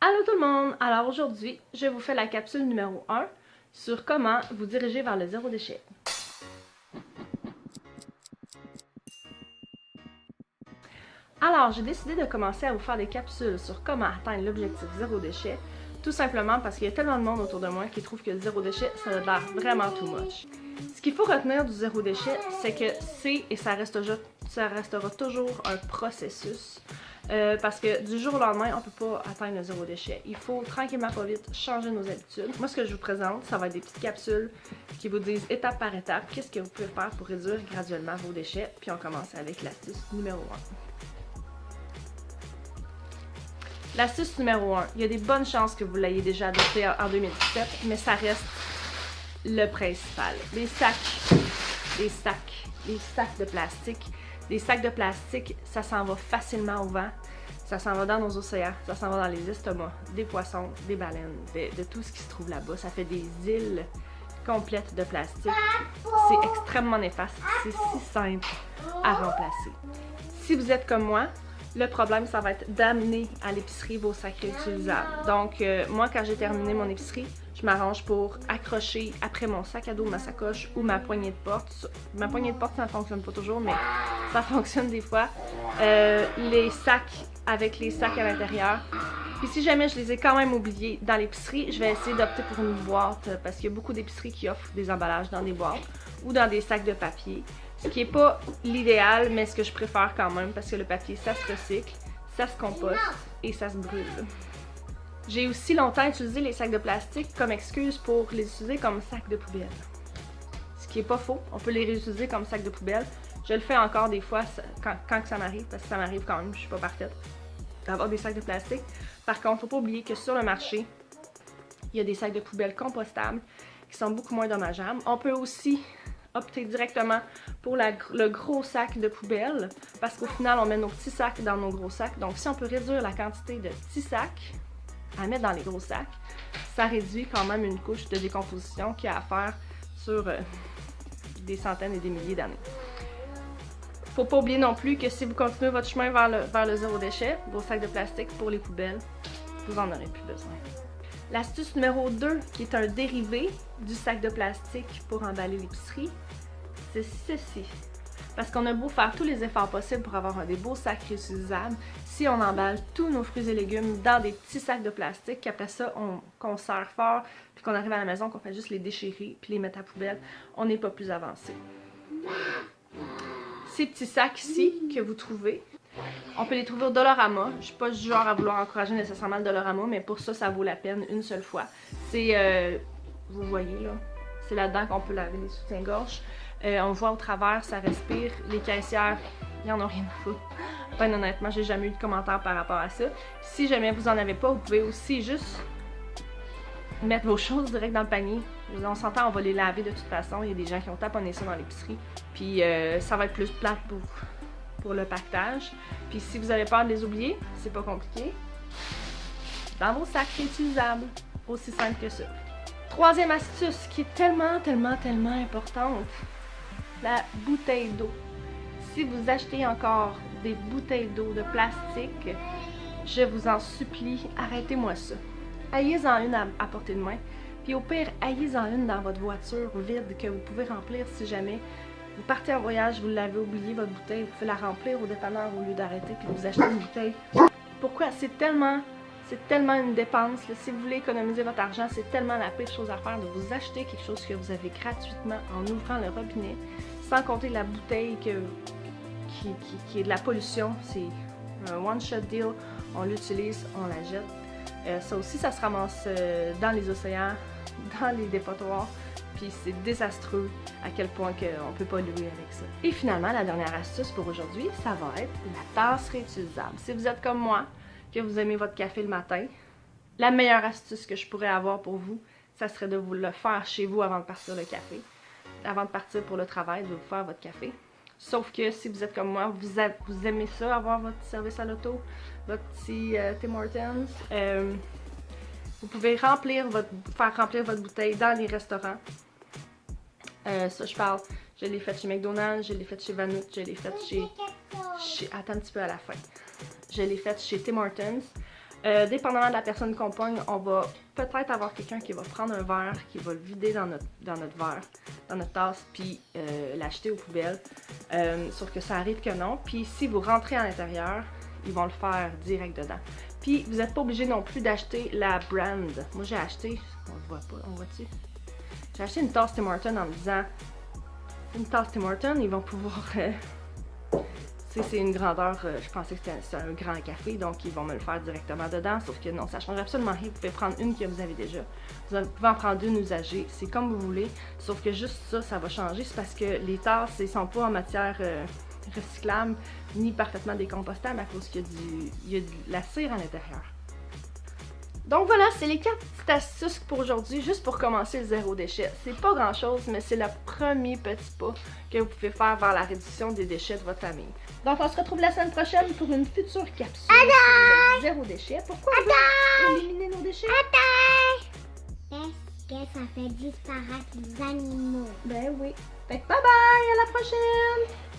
Allô tout le monde! Alors aujourd'hui, je vous fais la capsule numéro 1 sur comment vous diriger vers le zéro déchet. Alors, j'ai décidé de commencer à vous faire des capsules sur comment atteindre l'objectif zéro déchet, tout simplement parce qu'il y a tellement de monde autour de moi qui trouve que le zéro déchet, ça a l'air vraiment too much. Ce qu'il faut retenir du zéro déchet, c'est que c'est et ça restera toujours un processus. Parce que du jour au lendemain, on ne peut pas atteindre le zéro déchet. Il faut tranquillement pas vite changer nos habitudes. Moi, ce que je vous présente, ça va être des petites capsules qui vous disent étape par étape qu'est-ce que vous pouvez faire pour réduire graduellement vos déchets. Puis on commence avec l'astuce numéro 1. L'astuce numéro 1, il y a des bonnes chances que vous l'ayez déjà adoptée en 2017, mais ça reste le principal. Les sacs de plastique. Les sacs de plastique, ça s'en va facilement au vent, ça s'en va dans nos océans, ça s'en va dans les estomacs des poissons, des baleines, de tout ce qui se trouve là-bas. Ça fait des îles complètes de plastique. C'est extrêmement néfaste, c'est si simple à remplacer. Si vous êtes comme moi, le problème, ça va être d'amener à l'épicerie vos sacs réutilisables. Donc, moi, quand j'ai terminé mon épicerie, je m'arrange pour accrocher après mon sac à dos, ma sacoche ou ma poignée de porte. Ma poignée de porte, ça ne fonctionne pas toujours, mais ça fonctionne des fois. Les sacs avec les sacs à l'intérieur. Puis si jamais je les ai quand même oubliés dans l'épicerie, je vais essayer d'opter pour une boîte parce qu'il y a beaucoup d'épiceries qui offrent des emballages dans des boîtes ou dans des sacs de papier. Ce qui n'est pas l'idéal, mais ce que je préfère quand même parce que le papier, ça se recycle, ça se composte et ça se brûle. J'ai aussi longtemps utilisé les sacs de plastique comme excuse pour les utiliser comme sacs de poubelle. Ce qui n'est pas faux, on peut les réutiliser comme sacs de poubelle. Je le fais encore des fois quand ça m'arrive, parce que ça m'arrive quand même, je suis pas parfaite, d'avoir des sacs de plastique. Par contre, il ne faut pas oublier que sur le marché, il y a des sacs de poubelle compostables qui sont beaucoup moins dommageables. On peut aussi opter directement pour le gros sac de poubelle, parce qu'au final, on met nos petits sacs dans nos gros sacs. Donc, si on peut réduire la quantité de petits sacs à mettre dans les gros sacs, ça réduit quand même une couche de décomposition qu'il y a à faire sur des centaines et des milliers d'années. Faut pas oublier non plus que si vous continuez votre chemin vers le zéro déchet, vos sacs de plastique pour les poubelles, vous en aurez plus besoin. L'astuce numéro 2, qui est un dérivé du sac de plastique pour emballer l'épicerie, c'est ceci. Parce qu'on a beau faire tous les efforts possibles pour avoir des beaux sacs réutilisables, si on emballe tous nos fruits et légumes dans des petits sacs de plastique, qu'après ça, qu'on serre fort, puis qu'on arrive à la maison, qu'on fait juste les déchirer, puis les mettre à la poubelle, on n'est pas plus avancé. Ces petits sacs ici que vous trouvez, on peut les trouver au Dollarama. Je suis pas du genre à vouloir encourager nécessairement le Dollarama, mais pour ça, ça vaut la peine une seule fois. C'est, vous voyez là, c'est là-dedans qu'on peut laver les soutiens-gorge. On voit au travers, ça respire. Les caissières, ils en ont rien à foutre. Enfin, honnêtement, j'ai jamais eu de commentaires par rapport à ça. Si jamais vous en avez pas, vous pouvez aussi juste mettre vos choses direct dans le panier. On s'entend, on va les laver de toute façon. Il y a des gens qui ont taponné ça dans l'épicerie. Puis ça va être plus plate pour le pactage. Puis si vous avez peur de les oublier, c'est pas compliqué. Dans vos sacs réutilisables. Aussi simple que ça. Troisième astuce qui est tellement importante. La bouteille d'eau. Si vous achetez encore des bouteilles d'eau de plastique, je vous en supplie, arrêtez-moi ça. Ayez-en une à portée de main. Puis au pire, ayez-en une dans votre voiture vide que vous pouvez remplir si jamais vous partez en voyage, vous l'avez oublié votre bouteille, vous pouvez la remplir au dépanneur au lieu d'arrêter puis de vous acheter une bouteille. Pourquoi? C'est tellement une dépense. Là. Si vous voulez économiser votre argent, c'est tellement la pire chose à faire de vous acheter quelque chose que vous avez gratuitement en ouvrant le robinet, sans compter la bouteille qui est de la pollution. C'est un one-shot deal. On l'utilise, on la jette. Ça aussi, ça se ramasse dans les océans, dans les dépotoirs. Puis c'est désastreux à quel point on ne peut pas louer avec ça. Et finalement, la dernière astuce pour aujourd'hui, ça va être la tasse réutilisable. Si vous êtes comme moi, que vous aimez votre café le matin, la meilleure astuce que je pourrais avoir pour vous, ça serait de vous le faire chez vous avant de partir le café. Avant de partir pour le travail, de vous faire votre café. Sauf que si vous êtes comme moi, vous aimez ça, avoir votre service à l'auto, votre petit Tim Hortons. Vous pouvez faire remplir votre bouteille dans les restaurants. Ça, je parle, je l'ai fait chez McDonald's, je l'ai fait chez Vanout, je l'ai fait chez... Attends un petit peu à la fin. Je l'ai fait chez Tim Hortons. Dépendamment de la personne qu'on pogne, on va peut-être avoir quelqu'un qui va prendre un verre, qui va le vider dans notre verre, dans notre tasse, puis l'acheter aux poubelles. Sauf que ça arrive que non. Puis si vous rentrez à l'intérieur, ils vont le faire direct dedans. Puis vous n'êtes pas obligé non plus d'acheter la brand. Moi j'ai acheté, on le voit pas, on voit-tu? J'ai acheté une tasse Tim Hortons en me disant, une tasse Tim Hortons, ils vont pouvoir... c'est une grandeur, je pensais que c'était un grand café, donc ils vont me le faire directement dedans, sauf que non, ça change absolument rien. Vous pouvez prendre une que vous avez déjà. Vous pouvez en prendre une usagée, c'est comme vous voulez, sauf que juste ça, ça va changer. C'est parce que les tasses, ils sont pas en matière recyclable, ni parfaitement décompostable à cause qu'il y a de la cire à l'intérieur. Donc voilà, c'est les 4 petites astuces pour aujourd'hui, juste pour commencer le zéro déchet. C'est pas grand chose, mais c'est le premier petit pas que vous pouvez faire vers la réduction des déchets de votre famille. Donc on se retrouve la semaine prochaine pour une future capsule sur le zéro déchet. Pourquoi on veut éliminer nos déchets? Parce que ça fait disparaître les animaux. Ben oui. Fait que bye bye, à la prochaine!